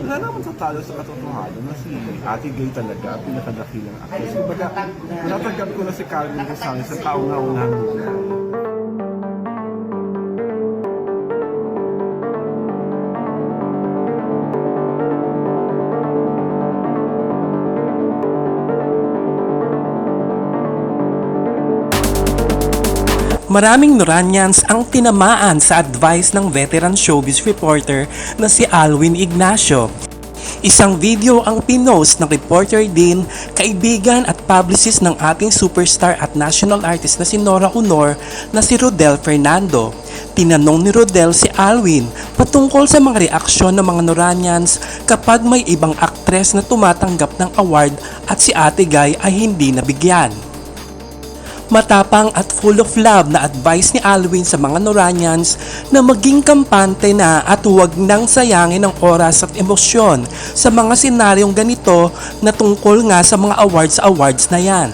Wala naman tatalo sa katotohanan na si Ate Gay talaga ang pinakadakilang actress. Kumbaga, natatanggap ko na si Carmen Rosales sa kauna-unahang buhay. Maraming Noranians ang tinamaan sa advice ng veteran showbiz reporter na si Alwin Ignacio. Isang video ang pinost ng reporter din, kaibigan at publicist ng ating superstar at national artist na si Nora Aunor na si Rodel Fernando. Tinanong ni Rodel si Alwin patungkol sa mga reaksyon ng mga Noranians kapag may ibang aktres na tumatanggap ng award at si Ate Gay ay hindi nabigyan. Matapang at full of love na advice ni Alwin sa mga Noranians na maging kampante na at huwag nang sayangin ang oras at emosyon sa mga senaryong ganito na tungkol nga sa mga awards na yan.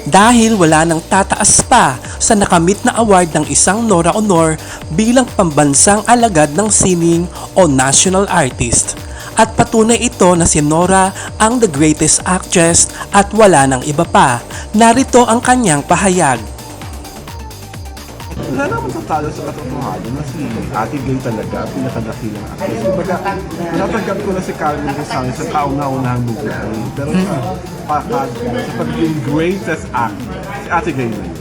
Dahil wala nang tataas pa sa nakamit na award ng isang Nora Aunor bilang pambansang alagad ng sining o national artist. At patunay ito na si Nora ang the greatest actress at wala nang iba pa. Narito ang kanyang pahayag. Wala naman tatalo sa katotohanan na si Ate Gay talaga ang pinakadakilang actress. Kumbaga, natatanggap ko na si Carmen Rosales sa kauna-unahang buhay. Pero sa pagiging greatest actress, si Ate Gay na yun.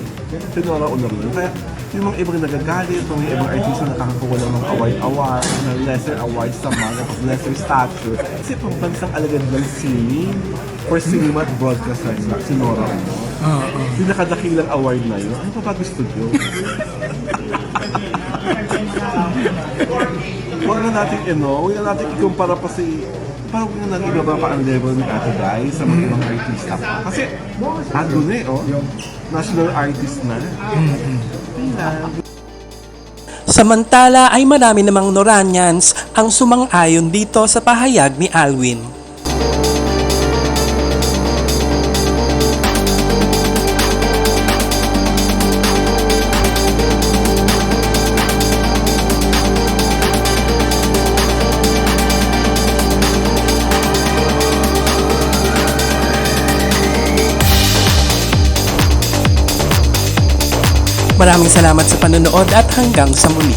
Si Nora Aunor na yun. Kaya yung mga ibang nagagalit, yung mga ibang artista na nakakakuha ng mga award, na lesser awards sa mga lesser stature. Kasi pambansang alagad ng sining for cinema at broadcast rights na si Nora Aunor. Pinakadakilang award na yun. Ano pa ba gusto nyo? Huwag na natin huwag na natin ikumpara pa si parang huwag na natin ibaba pa ang level ni Ate Gay sa mga ibang artista pa. Kasi andun national artist na. Samantala ay marami namang Noranians ang sumang-ayon dito sa pahayag ni Alwin. Maraming salamat sa panonood at hanggang sa muli.